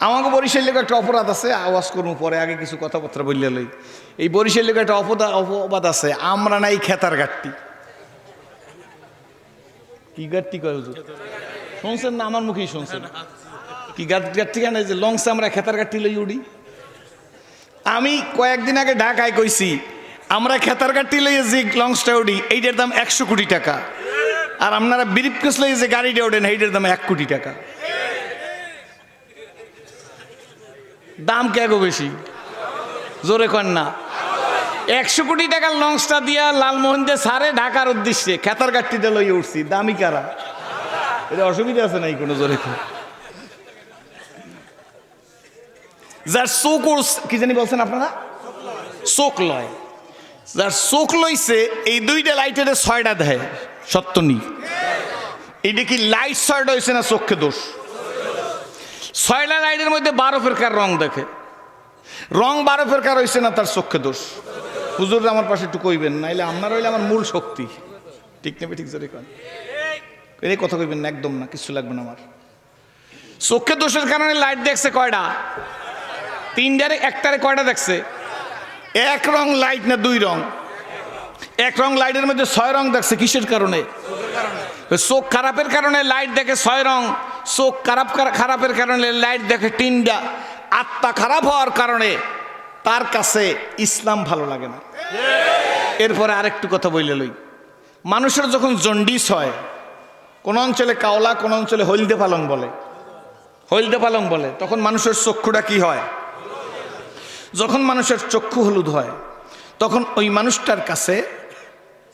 আমাকে বরিশাল লোক একটা অপরাধ আছে, আওয়াজ করবো পরে, আগে কিছু কথাবার্তা বললে লই। এই বরিশাল লোক একটা অপবাদ আছে, আমরা নাই খেতার গাট্টি। কি গাট্টি কয় হুজুর? শুনছেন না? আমার মুখেই শুনছেন। কি গাট্টি কেন? যে লংসে আমরা খেতার গাট্টি লই উড়ি। আমি কয়েকদিন আগে ঢাকায় কইছি, আমরা খেতার গাট্টি লইয়ে যে লংসটা উড়ি এইটার দাম 100 কোটি টাকা, আর আপনারা ব্রিফকেস লইয়ে যে গাড়িটা ওঠেন এইটার দাম 1 কোটি টাকা। দাম কে গো বেশি? জোরে কন না। 100 কোটি টাকার লঞ্চটা দিয়া লালমোহন যে সারে ঢাকার উদ্দেশ্যে খেতার গাট্টিটা লইয়ে উঠছি, দামি কারা? এটা অসুবিধা আছে নাই কোনো? জোরে কন। যার চোখ কি জানি বলছেন আপনারা, চোখ লয়, যার চোখ লইছে এই 2টা লাইটের 6টা দেয়, সত্য নি? এইটা কি লাইট 6টা হয়েছে না চোখে দোষ? 6টা লাইটের মধ্যে 12 প্রকার রং দেখে, রং 12 প্রকার হয়েছে না তার চোখে দোষ? হুজুর আমার পাশে একটু কইবেন, নাইলে আপনার হইলে আমার মূল শক্তি। ঠিক নেবে? ঠিক জোরে কন। এই কথা কইবেন না, একদম না, কিছু লাগবে না। আমার চোখে দোষের কারণে লাইট দেখছে কয়টা? 3টারে, 1টারে কয়টা দেখছে? 1 রং লাইট না 2 রং? 1 রং লাইটের মধ্যে 6 রং দেখছে। কিসের কারণে? চোখ খারাপের কারণে লাইট দেখে 6 রং, চোখ খারাপের কারণে লাইট দেখে 3টা। আত্মা খারাপ হওয়ার কারণে তার কাছে ইসলাম ভালো লাগে না। এরপরে আরেকটু কথা বইলে লই, মানুষের যখন জন্ডিস হয়, কোন অঞ্চলে কাওলা, কোন অঞ্চলে হলদে পালং বলে, হলদে পালং বলে, তখন মানুষের চক্ষুটা কি হয়? যখন মানুষের চক্ষু হলুদ হয়, তখন ওই মানুষটার কাছে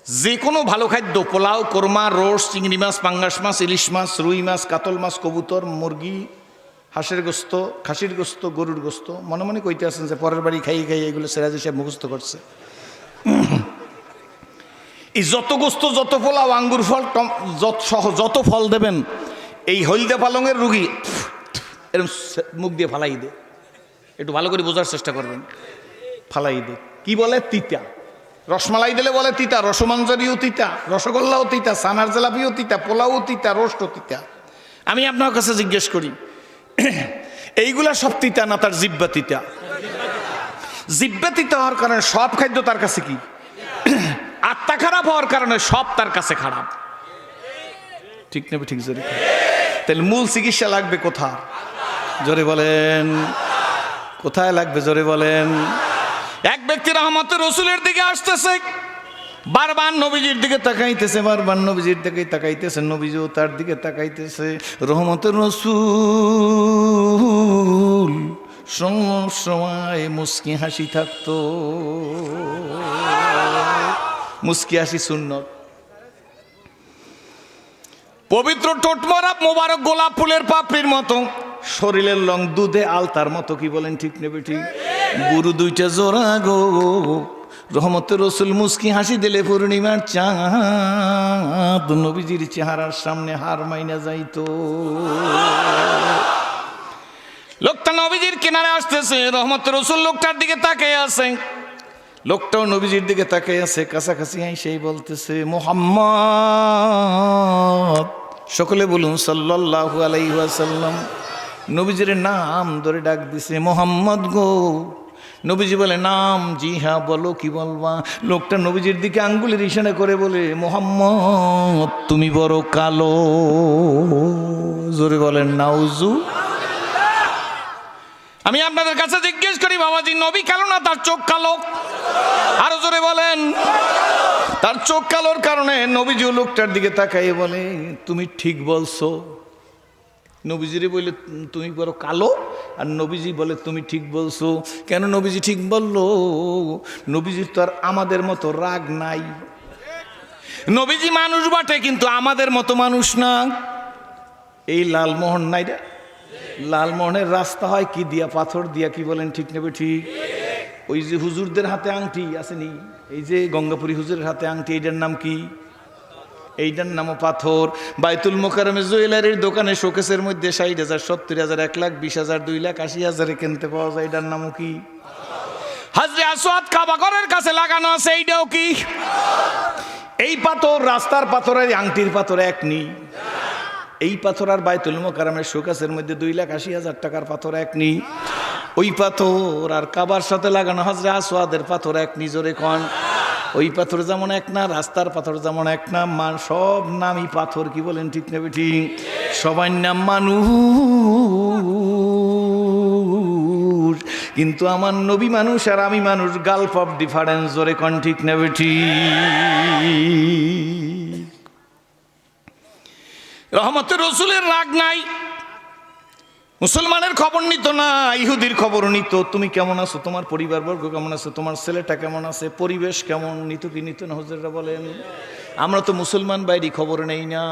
যে কোনো ভালো খাদ্য, পোলাও, কোরমা, রোস, চিংড়ি মাছ, পাঙ্গাস মাছ, ইলিশ মাছ, রুই মাছ, কাতল মাছ, কবুতর, মুরগি, হাঁসের গোস্ত, খাসির গোস্ত, গরুর গোস্ত, মনে মনে কইতে আছেন যে পরের বাড়ি খাইয়ে খাইয়ে এগুলো সিরাজি সাহেব মুখস্থ করছে। এই যত গোস্ত, যত পোলাও, আঙ্গুর ফল সহ যত ফল দেবেন, এই হলদে পালংয়ের রুগী এরকম মুখ দিয়ে ফালাই দে। একটু ভালো করে বোঝার চেষ্টা করবেন। ফালাই দে কি বলে? তিতা। রসমালাই দিলে বলে তিতা, রসমঞ্জরিও তিতা, রসগোল্লাও তিতা, সানার জেলাপিও তিতা, পোলাও তিতা, রোস্টও তিতা। আমি আপনার কাছে জিজ্ঞেস করি, এইগুলা সব তিতা না তার জিব্বা তিতা? জিব্বা তিতা হওয়ার কারণে সব খাদ্য তার কাছে কি? আত্মা খারাপ হওয়ার কারণে সব তার কাছে খারাপ। ঠিক নেবে? ঠিক জোরে। তাহলে মূল চিকিৎসা লাগবে কোথায়? জোরে বলেন, কোথায় লাগবে? জোরে বলেন। এক ব্যক্তি রহমতের রসুলের দিকে আসতেছে, বারবার নবীজির দিকে তাকাইতেছে, বারবার নবীজির দিকে তাকাইতেছে, নবীজিও তার দিকে তাকাইতেছে। রহমতের রসুল সময় মুস্কি হাসি থাকতো। মুস্কি হাসি সুন্নত। পবিত্র টোটমরা মোবারক গোলাপ ফুলের পাপড়ির মতো, শরীরের রং দুধে আলতার মতো। কি বলেন? ঠিক নেবে? ঠিক। গুরু 2টা জোড়া গো, রহমতের রসুল মুস্কি হাসি দিলে পূর্ণিমার চাঁদ নবীজির চেহারার সামনে হার মাইনা যাইতো। লোকটা নবীজির কিনারে আসতেছে, রহমতের রসুল লোকটার দিকে তাকিয়ে আছে, লোকটাও নবীজির দিকে তাকিয়ে আছে। কাছাকাছি সেই বলতেছে, মুহাম্মদ। সকলে বলুন সাল্লাল্লাহু আলাইহি ওয়াসাল্লাম। নবীজির নাম ধরে ডাক দিছে, মোহাম্মদ গো। নবীজি বলে, নাম? জি হ্যাঁ। বলো, কি বলবা? লোকটা নবীজির দিকে আঙ্গুলের ইশারা করে বলে, মোহাম্মদ তুমি বড় কালো। জোরে বলেন নাউজু। আমি আপনাদের কাছে জিজ্ঞেস করি, বাবাজি নবী কালো না তার চোখ কালো? আরো জোরে বলেন। তার চোখ কালোর কারণে নবীজি লোকটার দিকে তাকাইয়ে বলে, তুমি ঠিক বলছো। নবীজিরে বলে তুমি বড় কালো, আর নবীজি বলে তুমি ঠিক বলছো। কেন নবীজি ঠিক বললো? নবীজির তো আর আমাদের মতো রাগ নাই। নবীজি মানুষ বটে, কিন্তু আমাদের মতো মানুষ না। এই লালমোহন নাই রে, লালমোহনের রাস্তা হয় কি দিয়া? পাথর দিয়া। কি বলেন? ঠিক নেবে? ঠিক। ওই যে হুজুরদের হাতে আংটি আসেনি, এই যে গঙ্গাপুরী হুজুরের হাতে আংটি, এইটার নাম কি? এইটার নামও পাথর। বাইতুল মোকাররমে জুয়েলারির দোকানে শোকেসের মধ্যে 60,000, 70,000, 1,20,000, 2,80,000 কিনতে পাওয়া যায়, এটার নামও কি? হাজরে আসওয়াদ কাবা ঘরের কাছে লাগানো আছে, এইটাও কি? এই পাথর রাস্তার পাথর আর আংটির পাথর এক নেই। এই পাথর আর বাইতুল মোকাররমের শোকেসের মধ্যে 2,80,000 টাকার পাথর এক নি। ওই পাথর আর কাবার সাথে লাগানো হজরে আসওয়াদের পাথর এক নি, জোরে কোন। ওই পাথর যেমন এক না, রাস্তার পাথর যেমন এক না, সব নামই পাথর, কি বলেন ঠিক না ঠিক? সবার নাম মানুষ, কিন্তু আমার নবী মানুষ আর আমি মানুষ, গালফ অফ ডিফারেন্স, জোরে কোন ঠিক না ঠিক? রহমতের রসুলের রাগ নাই, মুসলমানের খবর নিত না, ইহুদির খবর নিত। তুমি কেমন আছো, তোমার পরিবারবর্গ কেমন আছে, তোমার ছেলেটা কেমন আছে, পরিবেশ কেমন, নিত কি নিত না? হুজুররা বলেন আমরা তো মুসলমান বাইরে খবর নেই না।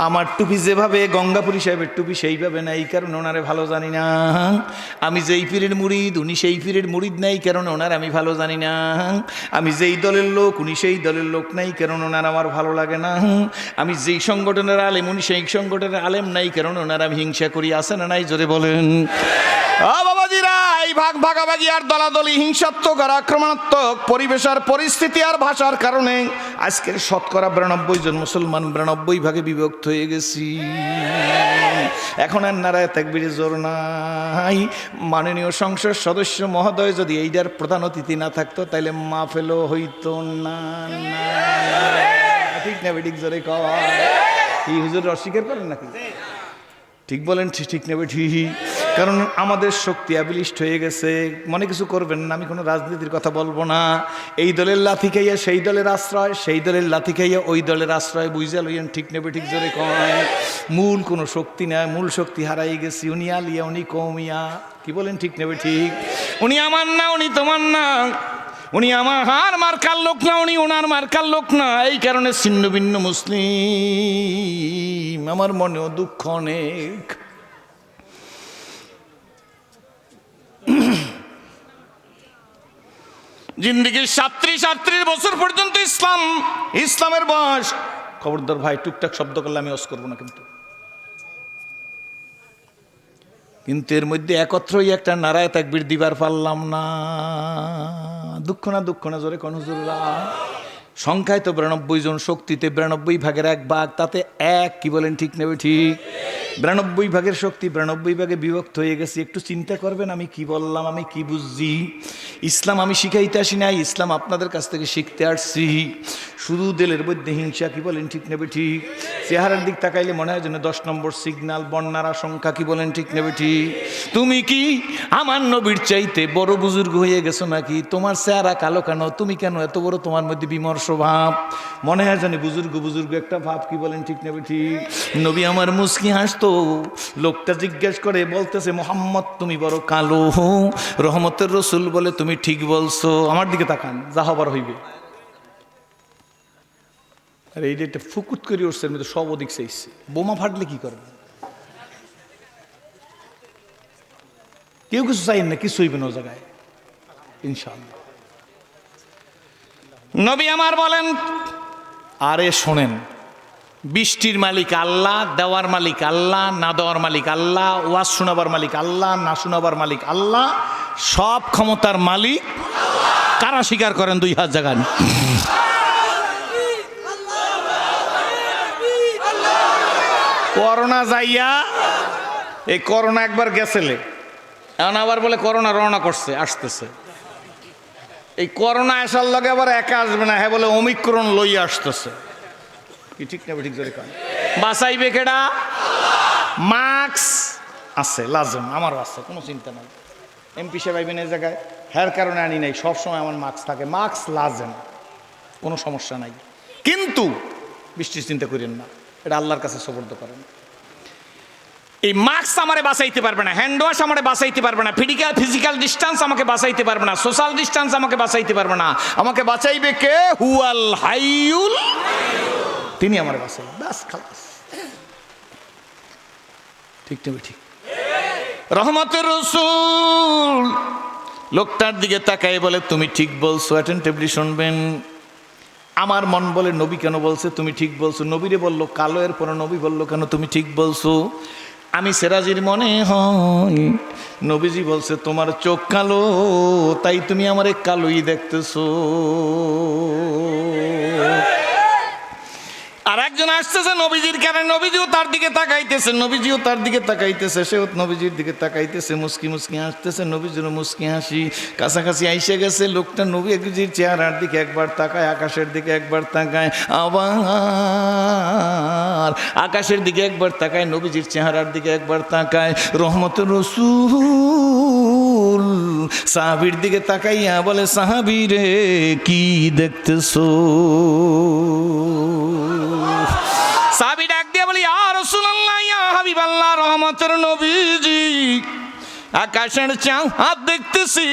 আমার টুপি যেভাবে গঙ্গাপুরী সাহেবের টুপি সেইভাবে না, এই কারণে ওনারে ভালো জানি না। আমি যেই পীরের মুরিদ উনি সেই পীরের মুরিদ নাই, কারণ ওনার আমি ভালো জানি না। আমি যেই দলের লোক উনি সেই দলের লোক নাই, কারণ ওনার আমার ভালো লাগে না। আমি যেই সংগঠনের আলেম উনি সেই সংগঠনের আলেম নাই, কারণ ওনার আমি হিংসা করি। আছে না নাই, জোরে বলেন। বাবাজিরা, এই ভাগ ভাগাভাগি আর দলাদলি, হিংসাত্মক আর আক্রমণাত্মক পরিবেশ আর পরিস্থিতি আর ভাষার কারণে আজকের 92 জন মুসলমান 92 ভাগে বিভক্ত হয়ে গেছি। এখন আর নারায়ে তাকবীরের জোর নাই। মাননীয় সংসদ সদস্য মহোদয় যদি এইটার প্রধান অতিথি না থাকতো তাইলে মাহফিলও হইতো না। ঠিক না বেঠিক, জোরে কয়। কি হুজুর অস্বীকার করেন নাকি? ঠিক বলেন, ঠিক নেবে ঠিক। কারণ আমাদের শক্তি অ্যাবিলিস্ট হয়ে গেছে। মনে কিছু করবেন না, আমি কোনো রাজনীতির কথা বলবো না। এই দলের লাথি খাইয়া সেই দলের আশ্রয়, সেই দলের লাথি খাইয়া ওই দলের আশ্রয়, বুঝা লইয়েন। ঠিক নেবে ঠিক, জোরে কয়। মূল কোনো শক্তি নাই, মূল শক্তি হারাই গেছি। উনি আলিয়া উনি কৌমিয়া, কি বলেন ঠিক নেবে ঠিক? উনি আমার না উনি তোমার না, উনি আমার মার্কার লোক না উনি ওনার মার্কার লোক না। এই কারণে ছিন্ন ভিন্ন মুসলিম, আমার মনেও দুঃখ অনেক। জিন্দিগির 37 বছর পর্যন্ত ইসলামের বয়স। খবরদার ভাই, টুকটাক শব্দ করলে আমি ওয়াজ করবো না কিন্তু এর মধ্যে একত্রই একটা নারায়ে তাকবীর দিবার পারলাম না। দুঃখ না জোরে কোন হুজুররা? সংখ্যায় তো 92 জন, শক্তিতে 92 ভাগের 1 ভাগ, তাতে এক, কি বলেন ঠিক নেবে ঠিক? 92 ভাগের শক্তি 92 ভাগে বিভক্ত হয়ে গেছে। একটু চিন্তা করবেন আমি কি বললাম, আমি কি বুঝছি। ইসলাম আমি শিখাইতে আসি নাই, ইসলাম আপনাদের কাছ থেকে শিখতে আসছি। শুধু দিলের মধ্যে হিংসা, কি বলেন ঠিক নেবে ঠিক? চেহারার দিক তাকাইলে মনে হয় যেন 10 নম্বর সিগন্যাল, বন্যার আশঙ্কা, কি বলেন ঠিক নেবে ঠিক? তুমি কি আমার নবীর চাইতে বড় বুজুর্গ হয়ে গেছো নাকি? তোমার চেহারা কালো কেন, তুমি কেন এত বড়, তোমার মধ্যে বিমর্ষ ভাব, মনে হয় জানি বুজুর্গ একটা ভাব, কি বলেন ঠিক নেবে ঠিক? নবী আমার মুস্কি হাসতো। লোকটা জিজ্ঞেস করে, বলতেছে মোহাম্মদ তুমি বড় কালো। রহমতের রসুল বলে তুমি ঠিক বলছো। আমার দিকে তাকান, যা হবার হইবে। আর এই যে একটা ফুকুত করে উঠছে, এর মধ্যে সব ওদিক চাইছে। বোমা ফাটলে কি করবে? কেউ কিছু চাইন না, কিছু হইবে না ও জায়গায় ইনশাআল্লাহ। নবী আমার বলেন, আরে শোনেন, বৃষ্টির মালিক আল্লাহ, দেওয়ার মালিক আল্লাহ, না দেওয়ার মালিক আল্লাহ, ওয়াজ শোনাবার মালিক আল্লাহ, না শোনাবার মালিক আল্লাহ, সব ক্ষমতার মালিক। কারা স্বীকার করেন? 2 হাত জাগান। করোনা যাইয়া, এই করোনা একবার গেছেলে, এখন আবার বলে করোনা রওনা করছে, আসতেছে। এই করোনা আসার লগে আবার একা আসবে না, হ্যাঁ বলে ওমিক্রন লইয়া আসতেছে। কি ঠিক না ঠিক? জোরে কন। বাঁচাইবে কেডা? মাস্ক আছে লাজম, আমারও আছে, কোনো চিন্তা নাই। এমপি সাহেব আইবেন এই জায়গায়, হ্যার কারণে আনি নাই, সবসময় আমার মাস্ক থাকে, মাস্ক লাজম, কোনো সমস্যা নাই। কিন্তু বৃষ্টির চিন্তা করেন না, এটা আল্লাহর কাছে সুপর্দ করেন। এই মাস্ক আমারে বাঁচাইতে পারবে না, হ্যান্ড ওয়াশ আমারে বাঁচাইতে পারবে না, ফিজিক্যাল ডিস্টেন্স আমাকে বাঁচাইতে পারবে না, সোশ্যাল ডিস্টেন্স আমাকে বাঁচাইতে পারবে না। আমাকে বাঁচাইবে কে? হুয়াল হাইয়ুল, তিনি আমারে বাঁচাইবেন, বাস খালাস। ঠিক না ঠিক? রহমতের রাসূল লোকটার দিকে তাকাই বলে তুমি ঠিক বলছো। অ্যাটেনটিভলি শুনবেন। আমার মন বলে নবী কেন বলছে তুমি ঠিক বলছো? নবীরে বললো কালো, এর পরে নবী বললো কেন তুমি ঠিক বলছো? আমি সেরাজির মনে হয় নবীজি বলছে তোমার চোখ কালো, তাই তুমি আমারে কালোই দেখতেছো। আর একজন আসতেছে নবীজির কারণে, নবীজিও তার দিকে তাকাইতেছে, নবীজিও তার দিকে তাকাইতেছে, সেও নবীজির দিকে তাকাইতেছে, মুস্কি মুস্কি হাসতেছে, নবীজির মুস্কি হাসি। কাছাকাছি আইসে গেছে, লোকটা নবীজির চেহারার দিকে একবার তাকায়, আকাশের দিকে একবার তাকায়, আবার আকাশের দিকে একবার তাকায়, নবীজির চেহারার দিকে একবার তাকায়। রহমতের রাসূল সাহাবীর দিকে তাকাইয়া বলে, সাহাবী রে কি দেখতেছো? সাহাবী ডাক দিয়ে বলে, ইয়া রাসূলুল্লাহ, ইয়া হাবিবাল্লাহ, রহমতের নবীজি, আকাশের চাঁদ দেখতেছি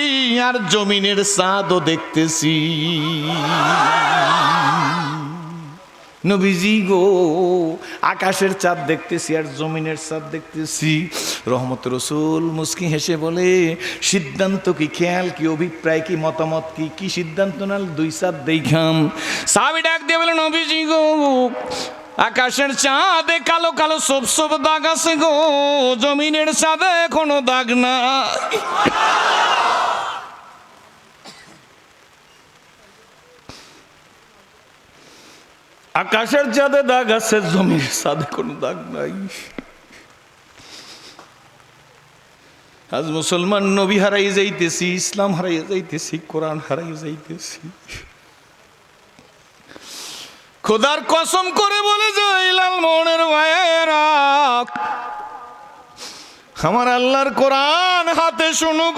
আর জমিনের চাঁদও দেখতেছি। নবীজি গো, আকাশের চাঁদ দেখতেছি আর জমিনের চাঁদ দেখতেছি। রহমতের রাসূল মুস্কি হেসে বলে, সিদ্ধান্ত কি, খেয়াল কি, অভিপ্রায় কি, মতামত কি, কি সিদ্ধান্ত নাল? দুই চাঁদ দেখাম। সাহাবী ডাক দিয়ে বলে, নবীজি গো, আকাশের চাঁদে কালো কালো সব সব দাগ আছে গো, জমিনের চাঁদে কোনো দাগ না। আকাশের চাঁদে দাগ আছে, জমিনের চাঁদে কোনো দাগ নাই। আজ মুসলমান নবী হারাই যাইতেছি, ইসলাম হারাই যাইতেছি, কোরআন হারাই যাইতেছি। খোদার কসম করে বলে যায়, লাল মনের ভাইয়েরা, আমার আল্লাহর কোরআন হাতে শুনুক।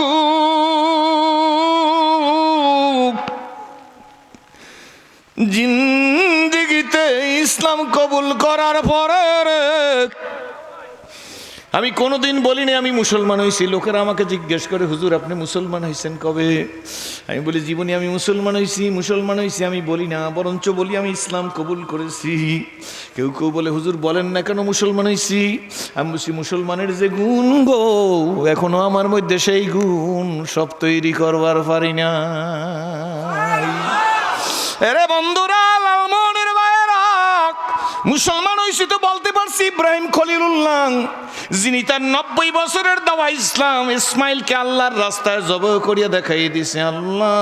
জিন্দেগিতে ইসলাম কবুল করার পরে আমি কোনোদিন বলিনি আমি মুসলমান হয়েছি। লোকেরা আমাকে জিজ্ঞেস করে, হুজুর আপনি মুসলমান হয়েছেন কবে? আমি বলি, জীবনে আমি মুসলমান হয়েছি আমি বলি না, বরঞ্চ বলি আমি ইসলাম কবুল করেছি। কেউ কেউ বলে, হুজুর বলেন না কেন মুসলমান হয়েছি? আমি বলছি, মুসলমানের যে গুণ গো, এখনো আমার মধ্যে সেই গুণ সব তৈরি করবার পারি না। এরে বন্ধুরা, লাল মনের ভাইয়েরা, মুসলমান হয়েছি তো বলতে পারছি ইব্রাহিম খলিলুল্লাহ, যিনি তার 90 বছরের দাওয়া ইসলাম ইসমাইলকে আল্লাহর রাস্তায় জবাই করিয়া দেখাই দিছে। আল্লাহ,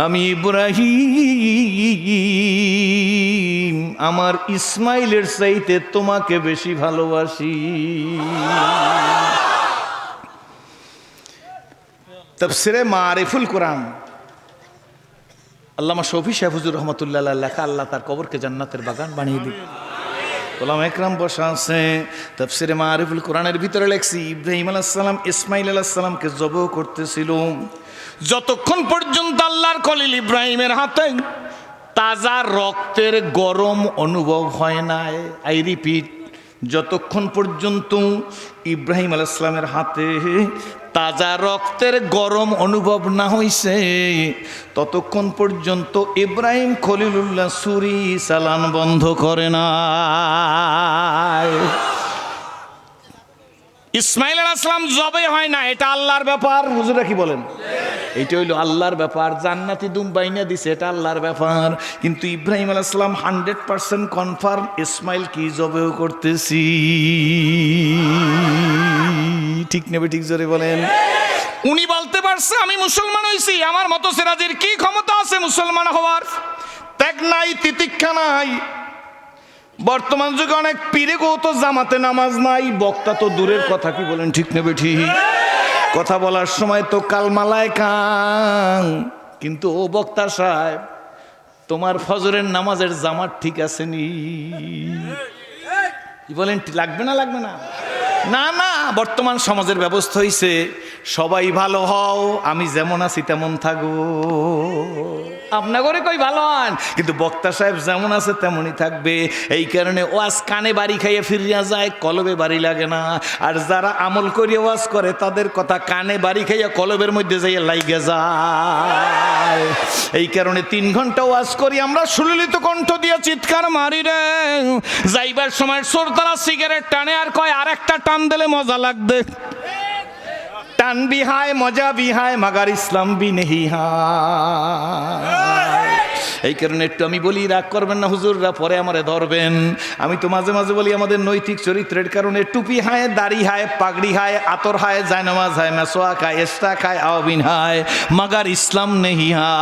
আমি ইব্রাহিম আমার ইসমাইলের চাইতে তোমাকে বেশি ভালোবাসি। তাফসিরে মারিফুল কোরআন, আল্লামা শফি সাহেব হুজুর রহমতুল্লাহ লেখা, আল্লাহ তার কবরকে জান্নাতের বাগান বানিয়ে দিক। ওলামা একরাম বসা আছে, তাফসিরে মারিফুল কোরআনের ভিতরে লেখছি, ইব্রাহিম আলাইহিস সালাম ইসমাইল আলাইহিস সালামকে জবাই করতেছিল, যতক্ষণ পর্যন্ত আল্লাহর খলিল ইব্রাহিমের হাতে তাজা রক্তের গরম অনুভব হয় নাই। আই রিপিট, যতক্ষণ পর্যন্ত ইব্রাহিম আলাইহিস সালামের হাতে তাজা রক্তের গরম অনুভব না হইছে, ততক্ষণ পর্যন্ত ইব্রাহিম খলিলুল্লাহ ছুরি চালান বন্ধ করে না। ইসমাইল আলাইহিস সালাম জবাই হয় না, এটা আল্লাহর ব্যাপার। হুজুরা কি বলেন? এটা হইল আল্লাহর ব্যাপার। জান্নাতি দুম বাইনা দিছে, এটা আল্লাহর ব্যাপার। কিন্তু ইব্রাহিম আলাইহিস সালাম 100% কনফার্ম, ইসমাইল কি জবাই করতেছি। ঠিক নেবে, ঠিক জোরে বলেন। উনি বলতে পারছে, আমি মুসলমান হয়েছি, আমার মতো সিরাজের কি ক্ষমতা আছে মুসলমান হওয়ার? ত্যাগ নাই, তিতিক্ষা নাই। বর্তমান যুগে অনেক পীরে গো তো জামাতে নামাজ নাই, বক্তা তো দূরের কথা, কি বলেন? ঠিক নেবে, ঠিক। কথা বলার সময় তো কালমালায় কান, কিন্তু ও বক্তা সাহেব, তোমার ফজরের নামাজের জামাত ঠিক আছে নি? কি বলেন? লাগবে না, লাগবে না? না না, বর্তমান সমাজের ব্যবস্থা হইছে, সবাই ভালো হও, আমি যেমন আছি তেমন থাকবো। আপনার করে কই ভালো হন, কিন্তু বক্তা সাহেব যেমন আছে তেমনই থাকবে। এই কারণে ওয়াজ কানে বাড়ি খাইয়ে ফিরিয়া যায়, কলবে বাড়ি লাগে না। আর যারা আমল করিয়া ওয়াজ করে, তাদের কথা কানে বাড়ি খাইয়া কলবের মধ্যে যাইয়া লাইগে যায়। এই কারণে 3 ঘন্টা ওয়াজ করি আমরা, সুললিত কণ্ঠ দিয়া চিৎকার মারি রে। যাইবার সময় সরতারা সিগারেট টানে আর কয়, আর একটা টান দিলে মজা লাগবে। টান বিহায়, মজা বিহায়, মাগার ইসলাম বি নেহি হায়। এই কারণে একটু আমি বলি, রাগ করবেন না হুজুররা, পরে আমারে ধরবেন। আমি তো মাঝে মাঝে বলি আমাদের নৈতিক চরিত্রের কারণে টুপি হায়, দাড়ি হায়, পাগড়ি হায়, আতর হায়, জায়নামাজ হায়, মেসোয়া খায়, এস্টা খায়, আওবিন হায়, মাগার ইসলাম নেহি হায়।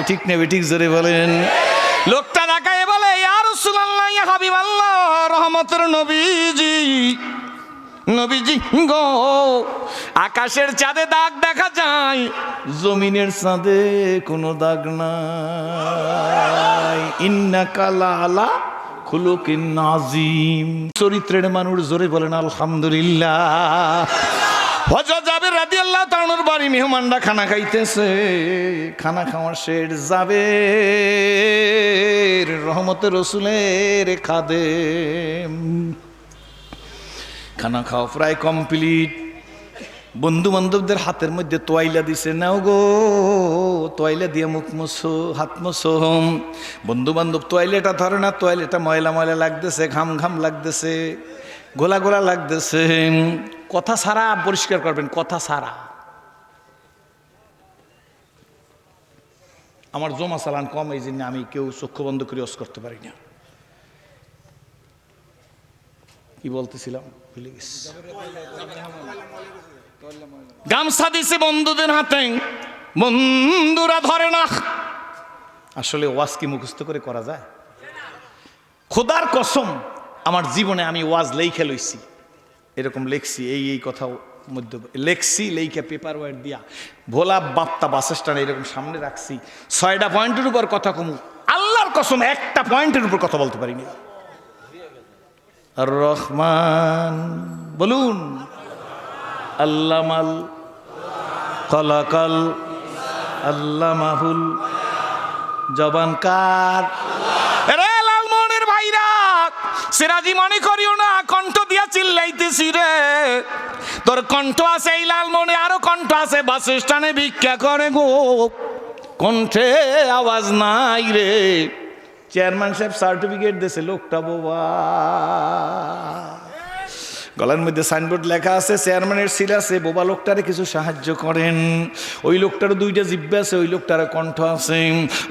ঠিক নেবে, ঠিক জোরে বলেন। লোকটা তাকায় বলে, ইয়া রাসূলুল্লাহ, ইয়া হাবিবাল্লাহ, রহমতের নবীজি, নবীজি গো, আকাশের চাঁদে দাগ দেখা যায়, জমিনের চাঁদে কোনো দাগ নাই। ইন্নাকা লাআলা খুলুকিন নাযিম, চরিত্রের মানুষ, জোরে বলেন আলহামদুলিল্লাহ। হযরত জাবের রাদিয়াল্লাহু তাআলার বাড়ি মেহমানরা খানা খাইতেছে, খানা খাওয়ার শেষ, জাবের রহমতের রাসূলের খাদেম, খানা খাওয়া প্রায় কমপ্লিট। বন্ধু বান্ধবদের হাতের মধ্যে তোয়াইলা দিছে, নাও গো তোয়াইলা দিয়ে মুখ মুছো, হাত মুছো। বন্ধু বান্ধব তোয়াইলাটা ধরে না, তোয়াইলাটা ময়লা ময়লা লাগতেছে, ঘাম ঘাম লাগতেছে, গোলা গোলা লাগতেছে। কথা ছাড়া পরিষ্কার করবেন, কথা ছাড়া। আমার জমা চালান কম, এই জন্য আমি কেউ চক্ষু বন্ধ করে ওয়াজ করতে পারি না। কি বলতেছিলাম ভুলে গেছি। গামছা দিছে বন্ধুদের হাতে, বন্ধুরা ধরে না। আসলে ওয়াজ কি মুখস্থ করে করা যায়? খোদার কসম, আমার জীবনে আমি ওয়াজ লেখা লইছি, এরকম লেখছি, এই কথা মধ্যে লেখছি, লেখা পেপার ওয়ার দিয়া ভোলা বাপ্তা বাস স্ট্যান্ড এরকম সামনে রাখছি। 6টা পয়েন্টের উপর কথা কমু, আল্লাহর কসম একটা পয়েন্টের উপর কথা বলতে পারিনি। আর রহমান বলুন, আল্লামাল কলাকাল আল্লামাহুল, জবান কার? রে লালমনের ভাইরা, সিরাজি মনে করিও না কণ্ঠ দিয়া চিল্লাইতেছি রে, তোর কণ্ঠ আছে এই লালমনে, আরো কণ্ঠ আছে বাস স্ট্যান্ডে ভিক্ষা করে গো, কণ্ঠে আওয়াজ নাই রে। চেয়ারম্যান সাহেব সার্টিফিকেট দিয়েছে, লোকটা বাবা, গলার মধ্যে সাইনবোর্ড লেখা আছে চেয়ারম্যানের সিল আছে, বোবা লোকটারে কিছু সাহায্য করেন। ওই লোকটারও 2টা জিহ্বা আছে, ওই লোকটার কণ্ঠ আছে,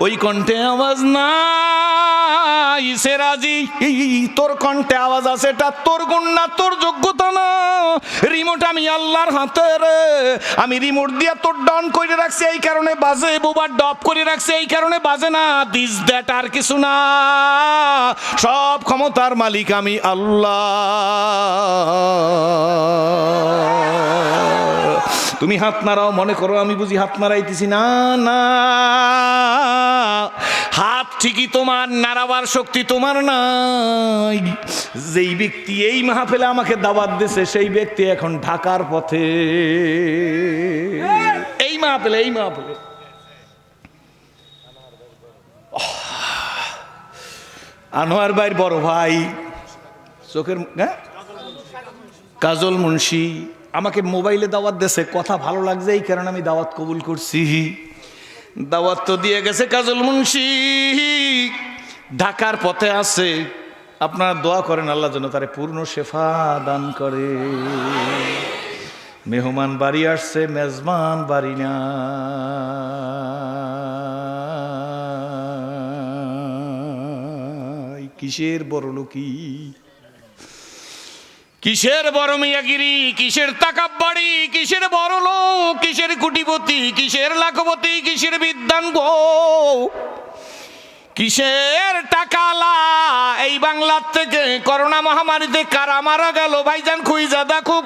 ওই কণ্ঠে আওয়াজ নাই। সেরাজি, তোর কণ্ঠে আওয়াজ আছে, এটা তোর গুণ না, তোর যোগ্যতা না। রিমোট আমি আল্লাহর হাতে রে, আমি রিমোট দিয়ে তোর ডাউন করে রাখছি, এই কারণে বাজে, বোবার ডপ করে রাখছি, এই কারণে বাজে না। দিস দ্যাট, আর কিছু না, সব ক্ষমতার মালিক আমি আল্লাহ। তুমি হাত নাড়াও, মনে করো আমি বুঝি হাত নাড়াইতেছি, না না, হাত ঠিকই তোমার, নাড়াবার শক্তি তোমার নাই। যেই ব্যক্তি এই মাহফিলে আমাকে দাওয়াত দিয়েছে, সেই ব্যক্তি এখন ঢাকার পথে, এই মাহফিলে আনোয়ার ভাইয়ের বড় ভাই, চোখের কাজল মুন্সি আমাকে মোবাইলে দাওয়াত দিয়েছে, কথা ভালো লাগছে, এই কারণে আমি দাওয়াত কবুল করছি। দাওয়াত তো দিয়ে গেছে কাজল মুন্সি, ঢাকার পথে আছে। আপনারা দোয়া করেন আল্লাহ যেন তারে পূর্ণ শেফা দান করে। মেহমান বাড়ি আসছে, মেজবান বাড়ি না। কিসের বড় লোকি, কিসের বড় মিয়াগিরি, কিসের তাকাব্বাড়ি, কিসের বড় লোক, কিসের কোটিপতি, কিসের লাখপতি, কিসের বিদ্বান গো, কিসের টাকালা। এই বাংলার থেকে করোনা মহামারীতে কারা মারা গেল ভাইজান খুঁজা দেখো।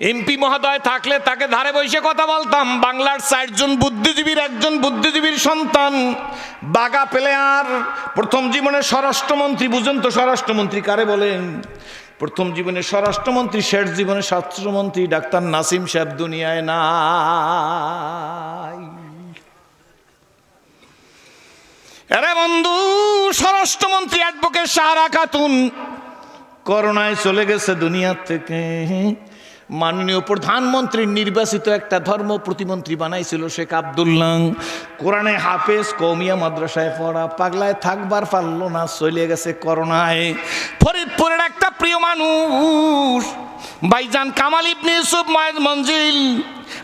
এমপি মহোদয় থাকলে তাকে ধারে বসে কথা বলতাম। বাংলার 60 জন বুদ্ধিজীবীর একজন বুদ্ধিজীবীর সন্তান, বাগা প্লেয়ার, প্রথম জীবনে স্বরাষ্ট্রমন্ত্রী। বুঝেন তো স্বরাষ্ট্রমন্ত্রী কারে বলেন? প্রথম জীবনে স্বরাষ্ট্রমন্ত্রী, শেষ জীবনে স্বাস্থ্যমন্ত্রী ডাক্তার নাসিম সাহেব দুনিয়ায় নাই। আরে বন্ধু, স্বরাষ্ট্রমন্ত্রী অ্যাডভোকেট সাহারা খাতুন করোনায় চলে গেছে দুনিয়া থেকে। মাননীয় প্রধানমন্ত্রীর নির্বাচিত একটা ধর্ম প্রতিমন্ত্রী বানাইছিল শেখ আব্দুল্লাহ। কোরআনে হাফেজ, কওমিয়া মাদ্রাসায় পড়া, পাগলায় থাকবার পারলো না, চলে গেছে করোনায়। ফরিদপুরের একটা প্রিয় মানুষ ভাইজান কামাল ইবনে ইউসুফ মঞ্জিল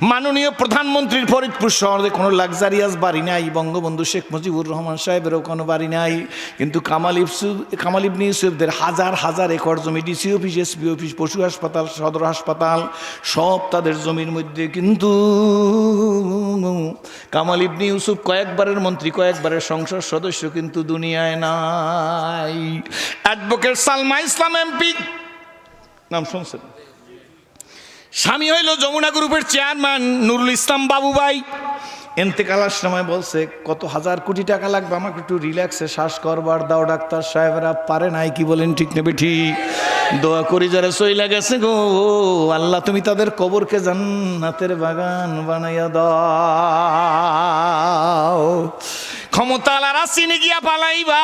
মাননীয় প্রধানমন্ত্রীর ফরিদপুর শহরে কোনো লাক্সারিয়াস বাড়ি নাই, বঙ্গবন্ধু শেখ মুজিবুর রহমান সাহেবেরও কোনো বাড়ি নাই, কিন্তু কামাল ইবনে ইউসুফদের হাজার হাজার একর জমি, ডিসি অফিস, এসপি অফিস, পশু হাসপাতাল, সদর হাসপাতাল সব তাদের জমির মধ্যে। কিন্তু কামাল ইবনে ইউসুফ কয়েকবারের মন্ত্রী, কয়েকবারের সংসদ সদস্য কিন্তু দুনিয়ায় নাই। অ্যাডভোকেট সালমা ইসলাম এমপি নাম শুনছেন? স্বামী হইল যমুনা গ্রুপের চেয়ারম্যান নুরুল ইসলাম বাবু ভাই। এতেকালের সময় বলছে কত হাজার কোটি টাকা লাগবে আমাকে একটু রিল্যাক্সে শ্বাস করবার দাও ডাক্তার সাহেবরা, পারে নাই। কি বলেন ঠিক নেবে ঠিক? দোয়া করি যারা সইলা গেছে গো আল্লাহ তুমি তাদের কবরকে জান্নাতের বাগান বানাইয়া দাও। ক্ষমতালারা চীনে গিয়া পালাইবা,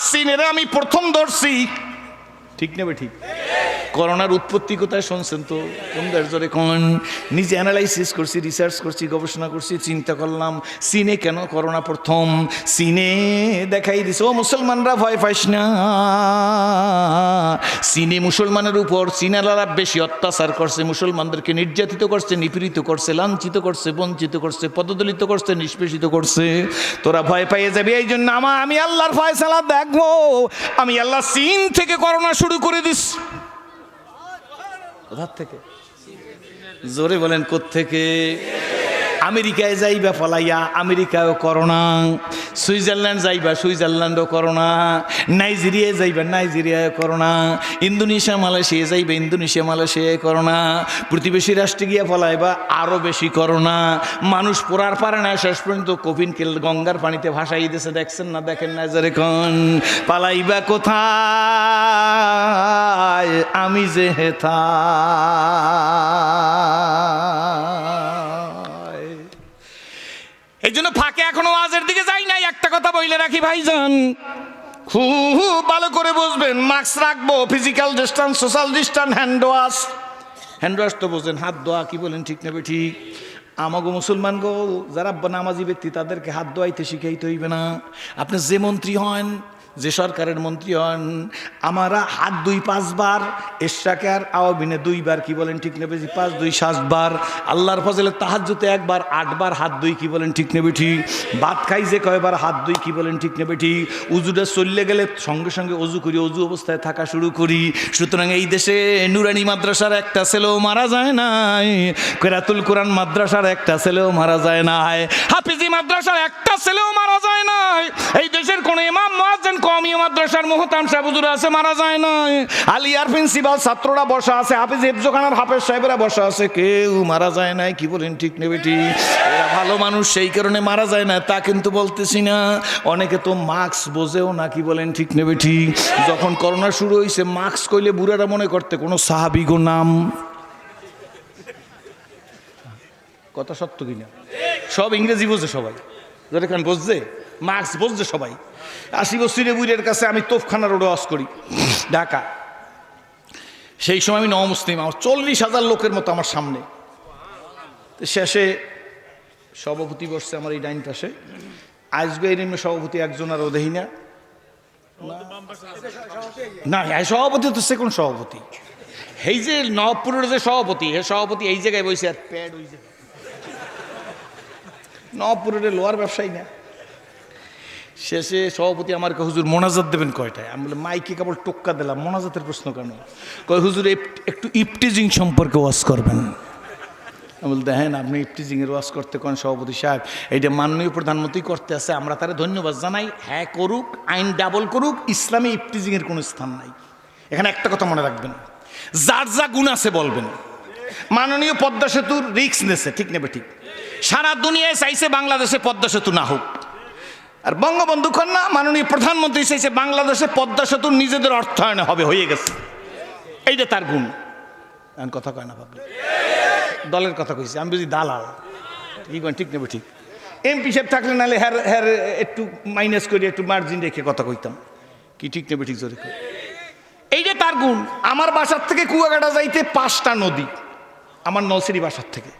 চীনের আমি প্রথম ধরছি। ঠিক নেবে ঠিক? করোনার উৎপত্তি কোথায় শুনছেন তো? কোন জোরে কোন? নিজে অ্যানালাইসিস করছি, রিসার্চ করছি, গবেষণা করছি, চিন্তা করলাম চীনে কেন করোনা প্রথম। চীনে দেখাই দিছে ও মুসলমানরা ভয় পাইস না, চীনে মুসলমানের উপর চীনারা বেশি অত্যাচার করছে, মুসলমানদেরকে নির্যাতিত করছে, নিপীড়িত করছে, লাঞ্ছিত করছে, বঞ্চিত করছে, পদদলিত করছে, নিষ্পেষিত করছে। তোরা ভয় পাইয়ে যাবি, এই জন্য আমি আল্লাহর ফয়সালা দেখবো। আমি আল্লাহ চীন থেকে করোনা শুরু করে দিস। কোথা থেকে? জোরে বলেন কোত্থেকে? আমেরিকায় যাইবা ফলাইয়া, আমেরিকায়ও করোনা। সুইজারল্যান্ড যাইবা, সুইজারল্যান্ডও করোনা। নাইজেরিয়ায় যাইবা, নাইজেরিয়ায় করোনা। ইন্দোনেশিয়া মালয়েশিয়া যাইবা, ইন্দোনেশিয়া মালয়েশিয়ায় করোনা। প্রতিবেশী রাষ্ট্রে গিয়া ফলাইবা, আরও বেশি করোনা। মানুষ পোড়ার পারে না, শেষ পর্যন্ত কফিনকে গঙ্গার পানিতে ভাসাই দিয়েছে। দেখছেন না? দেখেন না? যেরকম পালাইবা কোথায় আমি যে হেথা। এই জন্য ফাঁকে এখনো ওয়াজের দিকে যাই নাই। একটা কথা বলে রাখি ভাইজান, খুব ভালো করে বুঝবেন। মাস্ক রাখবো, physical distance, social distance, hand wash. Hand wash তো বোঝেন, হাত ধোয়া। কি বলেন ঠিক নেবে ঠিক? আমাগো মুসলমান গো যারা নামাজি ব্যক্তি তাদেরকে হাত ধোয়াইতে শিখাইতে হইবে না। আপনি যে মন্ত্রী হন, যে সরকারের মন্ত্রী হন, আমরা হাত দুই 5 বার, এশরাকে আর আওয়াবিনে 2 বার। কি বলেন ঠিক নেবে? 5 2 7 বার। আল্লাহর ফজলে তাহাজ্জুদে 1 বার, 8 বার হাত দুই। কি বলেন ঠিক নেবে ঠিক? ভাত খাই যে কয়বার হাত দুই। কি বলেন ঠিক নেবে ঠিক? উজুটা চললে গেলে সঙ্গে সঙ্গে অজু করি, অজু অবস্থায় থাকা শুরু করি। সুতরাং এই দেশে নুরানি মাদ্রাসার একটা ছেলেও মারা যায় নাই, কেরাতুল কোরআন মাদ্রাসার একটা ছেলেও মারা যায় নাই, হাফিজি মাদ্রাসার একটা ছেলেও মারা যায় নাই। এই দেশের কোন ইমাম মুয়াজ্জিন কওমিয়া মাদ্রাসার মুহতারাম সাহেব হুজুর আছে, মারা যায় না। আলিয়ার প্রিন্সিপাল ছাত্ররা বসা আছে, হাফিজ হিফজখানার হাফেজ সাহেবরা বসা আছে, কেউ মারা যায় নাই। কি বলেন ঠিক নেবে ঠিক? এরা ভালো মানুষ, সেই কারণে মারা যায় না তা কিন্তু বলতেছি না। অনেকে তো মাস্ক বোঝেও না। কি বলেন ঠিক নেবে ঠিক? যখন করোনা শুরু হয়েছে মাস্ক কইলে বুড়ারা মনে করতে কোনো সাহাবীগো নাম। কথা সত্য কিনা? সব ইংরেজি বোঝে সবাই, যেখানে বুঝছে মাস্ক বুঝছে সবাই। 80 বছরের বুড়ের কাছে আমি তোফখানা রোডে ওয়াজ করি ঢাকা। সেই সময় আমি নমুসলিম, আমার 40,000 লোকের মতো আমার সামনে। শেষে সভাপতি বসছে আমার এই ডাইন পাশে। আজকে এই সভাপতি একজন আর ওদেহি না, না সভাপতি তো সেকেন্ড সভাপতি। এই যে নবপুরের যে সভাপতি, হে সভাপতি এই জায়গায় বসে আর প্যাড ওই জায়গায়। নবপুরের লোয়ার ব্যবসায়ী না। শেষে সভাপতি আমার হুজুর মোনাজাত দেবেন কয়টায়? আমি বলে মাইকে কেবল টোক্কা দিলাম, মোনাজাতের প্রশ্ন কেন? কয় হুজুর একটু ইফটিজিং সম্পর্কে ওয়াজ করবেন। আমি বলতে হ্যাঁ আপনি ইফটিজিংয়ের ওয়াজ করতে কোন সভাপতি সাহেব? এইটা মাননীয় প্রধানমন্ত্রী করতে আছে, আমরা তারা ধন্যবাদ জানাই। হ্যাঁ করুক, আইন ডাবল করুক, ইসলামে ইফটিজিংয়ের কোনো স্থান নাই। এখানে একটা কথা মনে রাখবেন, যার যা গুণ আছে বলবেন। মাননীয় পদ্মা সেতুর রিস্ক নেছে, ঠিক নেবে ঠিক? সারা দুনিয়ায় চাইছে বাংলাদেশে পদ্মা সেতু না হোক, আর বঙ্গবন্ধু কন্যা মাননীয় প্রধানমন্ত্রী চাইছে বাংলাদেশে পদ্মা সেতু নিজেদের অর্থায়নে হবে, হয়ে গেছে। এইটা তার গুণ। কথা কয় না ভাবলে দলের কথা কইছে, আমি বুঝি দালাল। কি করেন ঠিক নেবে ঠিক? এমপি সাহেব থাকলে নাহলে হ্যার হ্যার একটু মাইনাস করে একটু মার্জিন রেখে কথা কইতাম। কি ঠিক নেবে ঠিক? জোরে এইটা তার গুণ। আমার বাসার থেকে কুয়াকাটা যাইতে 5টা নদী, আমার নলসিরি বাসার থেকে।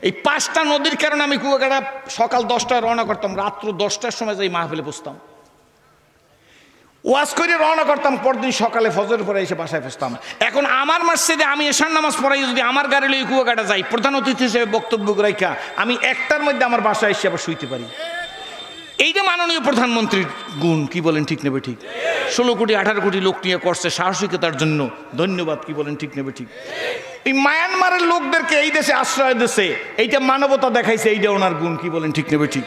এই 5টা নদীর কারণে আমি কুয়াকাটা সকাল 10টায় রওনা করতাম, রাত্র 10টার সময় যাই মাহফিলে বসতাম। ওয়াজ করে রওনা করতাম, পরদিন সকালে ফজরের পরে এসে বাসায় পৌঁছতাম। এখন আমার মসজিদে আমি এশার নামাজ পড়াই যদি আমার গাড়ি লই কুয়াকাটা যাই, প্রধান অতিথি হিসেবে বক্তব্য রাখা আমি একটার মধ্যে আমার বাসায় এসে আবার শুইতে পারি। এইটা মাননীয় প্রধানমন্ত্রীর গুণ, কি বলেন ঠিক নেবে ঠিক? 16 কোটি 18 কোটি লোক নিয়ে করছে সাহসিকতার জন্য, ধন্যবাদ, কি বলেন ঠিক নেবে ঠিক? এই মায়ানমারের লোকদেরকে এই দেশে আশ্রয় দিয়েছে, এইটা মানবতা দেখাইছে, এইটা ওনার গুণ, কি বলেন ঠিক নেবে ঠিক?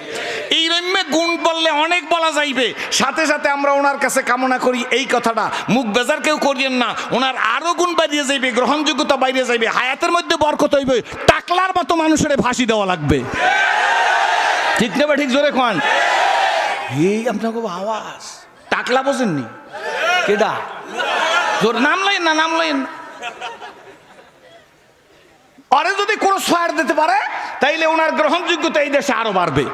এই রম্যে গুণ বললে অনেক বলা যাইবে, সাথে সাথে আমরা ওনার কাছে কামনা করি এই কথাটা, মুখ বেজার কেউ করিয়েন না, ওনার আরো গুণ বাড়িয়ে যাইবে, গ্রহণযোগ্যতা বাইরে যাইবে, হায়াতের মধ্যে বরকত হইবে, টাকলার মতো মানুষের ফাঁসি দেওয়া লাগবে, ঠিক নেবে ঠিক? জোরে কোন এই আপনাকে আওয়াজ টাকলা বোঝেননি কেডা? জোর নাম লইন না, নাম লইন না। আরে যদি কোন ছাড় দিতে পারে তাইলে ওনার গ্রহণযোগ্যতা এই দেশে আরো বাড়বে।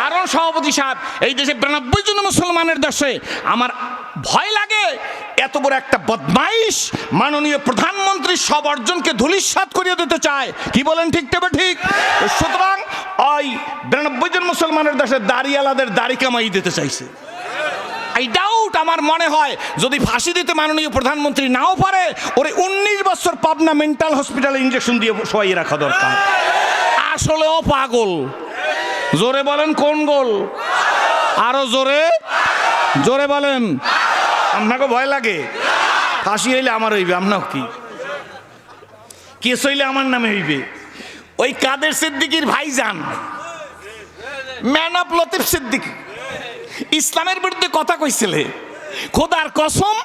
কারণ সভাপতি সাহেব, এই দেশে 92 জন মুসলমানের দেশে আমার ভয় লাগে এত বড় একটা বদমাইশ মাননীয় প্রধানমন্ত্রী সব অর্জনকে ধূলিসাৎ করিয়ে দিতে চায়, কি বলেন ঠিক তবে ঠিক? সুতরাং ওই 92 জন মুসলমানের দেশে দাড়িওয়ালাদের দাড়ি কামাই দিতে চাইছে। আই ডাউট, আমার মনে হয় যদি ফাঁসি দিতে মাননীয় প্রধানমন্ত্রী নাও পারে, ওরে 19 বছর পাবনা মেন্টাল হসপিটালে ইঞ্জেকশন দিয়ে শোয়াইয়ে রাখা দরকার। আসলেও পাগল। জোরে বলেন কোন গোল? আরো জোরে, জোরে বলেন। আপনাকে ভয় লাগে? ফাঁসি হইলে আমার হইবে, আপনার কি কেস হইলে আমার নামে হইবে। ওই কাদের সিদ্দিকীর ভাইজান ম্যান অফ লতিফ সিদ্দিকী ইসলামের বিরুদ্ধে কথা কইছিলে, খোদার কসম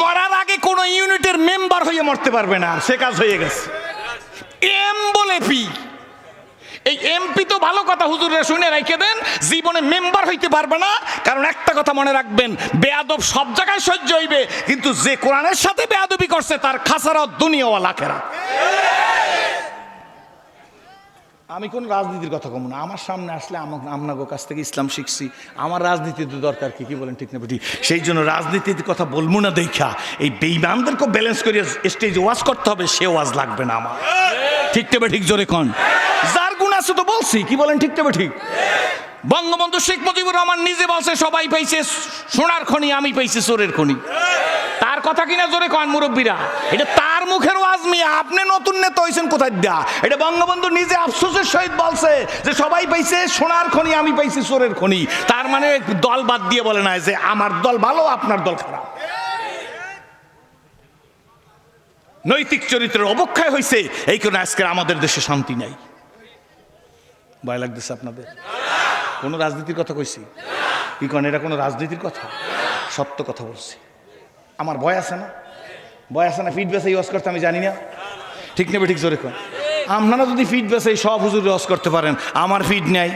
মরার আগে কোন ইউনিটের মেম্বার হয়ে মরতে পারবে না, সে কাজ হয়ে গেছে। এম বলে পি, এই এমপি তো ভালো কথা, হুজুররা শুনে রেখে দেন, জীবনে মেম্বার হইতে পারবে না। কারণ একটা কথা মনে রাখবেন, বেয়াদব সব জায়গায় সহ্য হইবে, কিন্তু যে কোরআনের সাথে বেয়াদবি করছে তার খাসারা দুনিয়া ও আখিরাত। আমি কোন রাজনীতির কথা কম না, আমার সামনে আসলে আপনাদের কাছ থেকে ইসলাম শিখছি, আমার রাজনীতির দরকার কি, কি বলেন ঠিক না বেটি? সেই জন্য রাজনীতির কথা বলবো না দেখা এই বেঈমানদেরকে ব্যালেন্স করিয়ে স্টেজে ওয়াজ করতে হবে, সে ওয়াজ লাগবে না আমার, ঠিক তবে ঠিক? জোরে কোন যার গুণ আছে তো বলছি, কি বলেন ঠিক তবে ঠিক? বঙ্গবন্ধু শেখ মুজিবুর রহমান নিজে বলছে সবাই পাইছে সোনার খনি, আমি পাইছি চোরের খনি। তার কথা কিনা জোরে কন মুরব্বীরা, এটা তার মুখের ওয়াজ মিয়া, আপনি নতুন নেতা হইছেন কোথায় দেয়া? এটা বঙ্গবন্ধু নিজে আফসোসের সহিত বলছে যে সবাই পাইছে সোনার খনি, আমি পাইছি চোরের খনি। তার মানে দল বাদ দিয়ে বলে না যে আমার দল ভালো আপনার দল খারাপ। নৈতিক চরিত্রের অবক্ষয় হয়েছে, এই কারণে আজকে আমাদের দেশে শান্তি নাই। ভয় লাগতেছে আপনাদের? কোনো রাজনীতির কথা কইছি কি কন? এটা কোনো রাজনীতির কথা? সত্য কথা বলছি। আমার ভয় আছে না? ভয় আছে না? ফিট বেসে ইউজ করতে আমি জানি না, ঠিক নেবে ঠিক? জোরে কন আপনারা যদি ফিট বেসে সব হুজুর ইউজ করতে পারেন, আমার ফিট নাই।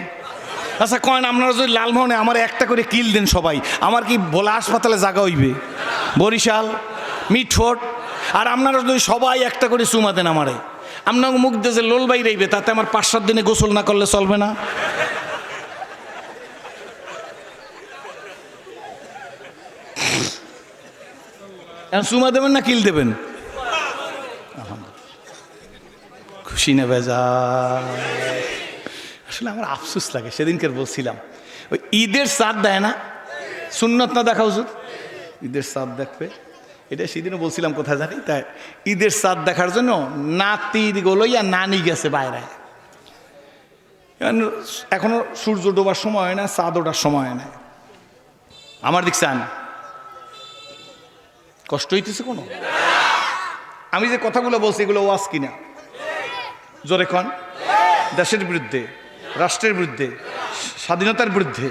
আচ্ছা কন আপনারা যদি লালমোহনে আমার একটা করে কিল দেন সবাই, আমার কি ভোলা হাসপাতালে জায়গা হইবে? বরিশাল, মিটফোর্ট, আর আপনারা যদি সবাই একটা করে চুমা দেন আমারে, আপনার মুখ দিয়ে যে লোল বাই রইবে, তাতে আমার 5-7 দিনে গোসল না করলে চলবে না? চুমা দেবেন না কিল দেবেন? খুশি না বেজা? আসলে আমার আফসোস লাগে, সেদিনকে বলছিলাম ওই ঈদের চাঁদ দেয় না, সুন্নত না দেখা হুজুর, ঈদের চাঁদ দেখবে, এটা সেদিনও বলছিলাম কোথায় জানি। তাই ঈদের চাঁদ দেখার জন্য নাতির গোলইয়া নানি গেছে বাইরে। এখনো সূর্য ডোবার সময় হয় না, চাঁদ ওঠার সময় হয় না। আমার দেখছেন কষ্ট হইতেছে কোনো? আমি যে কথাগুলো বলছি এগুলো ওয়াজ কিনা? জোরে কন। দেশের বিরুদ্ধে, রাষ্ট্রের বিরুদ্ধে, স্বাধীনতার বিরুদ্ধে,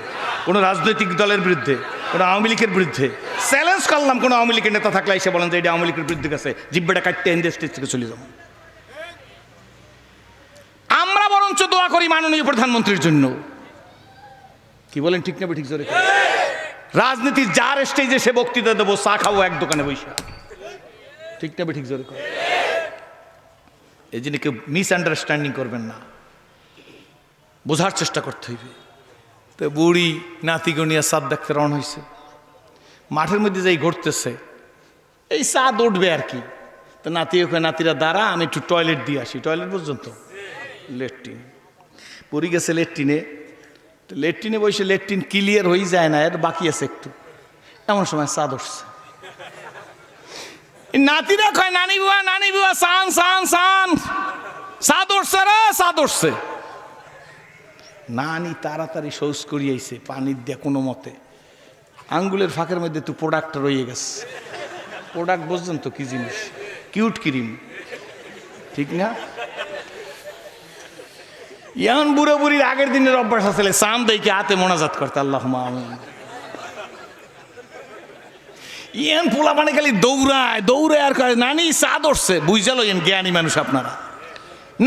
কোনো রাজনৈতিক দলের বিরুদ্ধে, কোনো আওয়ামী লীগের বিরুদ্ধে চ্যালেঞ্জ করলাম। কোনো আওয়ামী লীগের নেতা থাকলে এসে বলেন যে এটা আওয়ামী লীগের বিরুদ্ধে গেছে, জিব্বাটা কাটতে এনে স্টেজ থেকে চলে যাব। আমরা বরঞ্চ দোয়া করি মাননীয় প্রধানমন্ত্রীর জন্য, কি বলেন ঠিক না ঠিক? জোরে রাজনীতির যার স্টেজে সে বক্তৃতা দেবো, চা খাবো এক দোকানে বসে, ঠিক না ঠিক? জোরে এই জন্য কেউ মিসআন্ডারস্ট্যান্ডিং করবেন না, বোঝার চেষ্টা করতে হইবে। তো বুড়ি নাতিগনিয়া চাঁদ দেখতে রওনা হয়েছে, মাঠের মধ্যে যাই ঘুরতেছে, এই চাঁদ উঠবে আর কি। তো নাতি ওখানে, নাতিরা দাঁড়া আমি একটু টয়লেট দিয়ে আসি। টয়লেট পর্যন্ত লেট্রিন, পড়ে গেছে লেট্রিনে। তো লেট্রিনে বসে লেট্রিন ক্লিয়ার হয়ে যায় না, এর বাকি আছে একটু। এমন সময় চাঁদ উঠছে। নাতিরা কয় নানি বুয়া সান সান সান, চাঁদ উঠছে রে, চাঁদ উঠছে। নানি তাড়াতাড়ি শৌচ করিয়েছে পানির দিয়ে কোনো মতে, আঙ্গুলের ফাঁকের মধ্যে তো প্রোডাক্ট রয়ে গেছে। প্রোডাক্ট বুঝছেন তো কি জিনিস, কিউট ক্রিম, ঠিক না? ইয়ান বুড়ো বুড়ির আগের দিনের অভ্যাস আসলে চাঁদ দেখে হাতে মোনাজাত করতে, আল্লাহুম্মা আমিন। ইয়ান পোলা মানে খালি দৌড়ায় আর কয় নানি চাঁদ উঠছে। বুঝালো ইয়ান জ্ঞানী মানুষ আপনারা,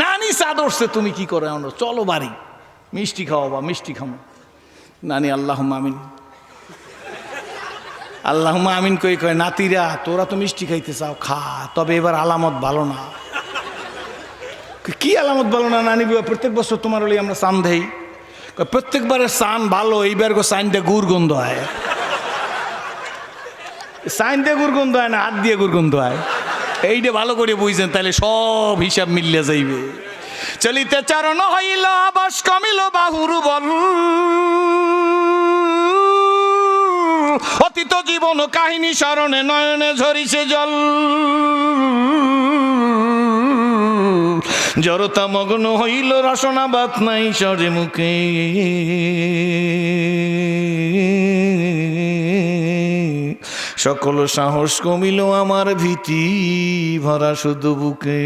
নানি চাঁদ উঠছে, তুমি কি করে আনো, চলো বাড়ি মিষ্টি খাওয়াবা, মিষ্টি খামো। নানি আল্লাহুম্মা আমিন, আল্লাহুম্মা আমিন কই নাতিরা তোরা তো মিষ্টি খাইতে চাও, খা, তবে এবার আলামত ভালো না। কি আলামত ভালো না? নানি বুয়া প্রত্যেক বছর তোমার হলে আমরা চান দেই, প্রত্যেকবারের চান ভালো, এইবার গো চান দিয়ে গুড় গন্ধ হয়। চান দিয়ে গুড় গন্ধ হয় না, হাত দিয়ে গুড় গন্ধ হয়। এইটা ভালো করে বুঝছেন, তাহলে সব হিসাব মিলিয়ে যাইবে। চলিতে চারণ হইল আবাস কমিল বাহুর বল, অতীত জীবন কাহিনী স্মরণে নয়নে ঝরিছে জল। জড়তা মগ্ন হইল রসনা বাত নাই সরে মুখে, সকল সাহস কমিল আমার ভীতি ভরা শুধু বুকে।